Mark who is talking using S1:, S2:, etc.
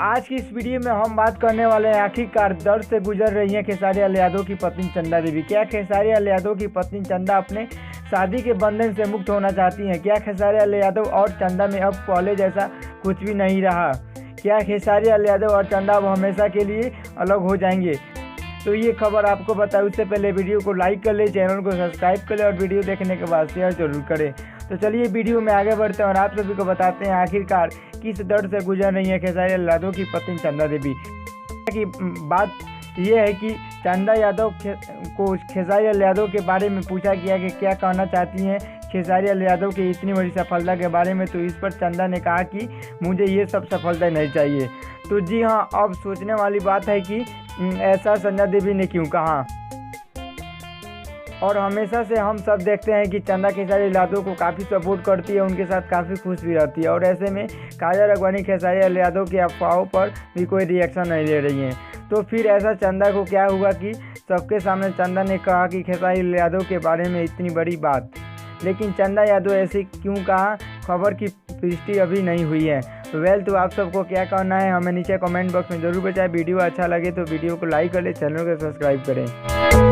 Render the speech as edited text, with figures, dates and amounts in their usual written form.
S1: आज की इस वीडियो में हम बात करने वाले हैं, आखिरकार दर्द से गुजर रही हैं खेसारी लाल यादव की पत्नी चंदा देवी। क्या खेसारी लाल यादव की पत्नी चंदा अपने शादी के बंधन से मुक्त होना चाहती हैं? क्या खेसारी लाल यादव और चंदा में अब पहले जैसा कुछ भी नहीं रहा? क्या खेसारी लाल यादव और चंदा अब हमेशा के लिए अलग हो जाएंगे? तो ये खबर आपको बताएं उससे पहले वीडियो को लाइक कर ले, चैनल को सब्सक्राइब कर ले और वीडियो देखने के बाद शेयर जरूर करें। तो चलिए वीडियो में आगे बढ़ते हैं और आप सभी को बताते हैं आखिरकार किस दर्द से गुजर रही है खेसारी लाल यादव की पत्नी चंदा देवी। की बात यह है कि चंदा यादव को खेसारी लाल यादव के बारे में पूछा गया कि क्या कहना चाहती हैं खेसारी लाल यादव की इतनी बड़ी सफलता के बारे में, तो इस पर चंदा ने कहा कि मुझे ये सब सफलता नहीं चाहिए। तो जी हाँ, अब सोचने वाली बात है कि ऐसा चंदा देवी ने क्यों कहा। और हमेशा से हम सब देखते हैं कि चंदा खेसारी लाल यादव को काफ़ी सपोर्ट करती है, उनके साथ काफ़ी खुश भी रहती है। और ऐसे में काजल राघवानी खेसारी लाल यादव की अफवाहों पर भी कोई रिएक्शन नहीं ले रही हैं। तो फिर ऐसा चंदा को क्या हुआ कि सबके सामने चंदा ने कहा कि खेसारी लाल यादव के बारे में इतनी बड़ी बात। लेकिन चंदा यादव ऐसे क्यों कहा, खबर की पुष्टि अभी नहीं हुई है। तो आप सबको क्या कहना है हमें नीचे कमेंट बॉक्स में ज़रूर बताएं। वीडियो अच्छा लगे तो वीडियो को लाइक कर ले, चैनल को सब्सक्राइब करें।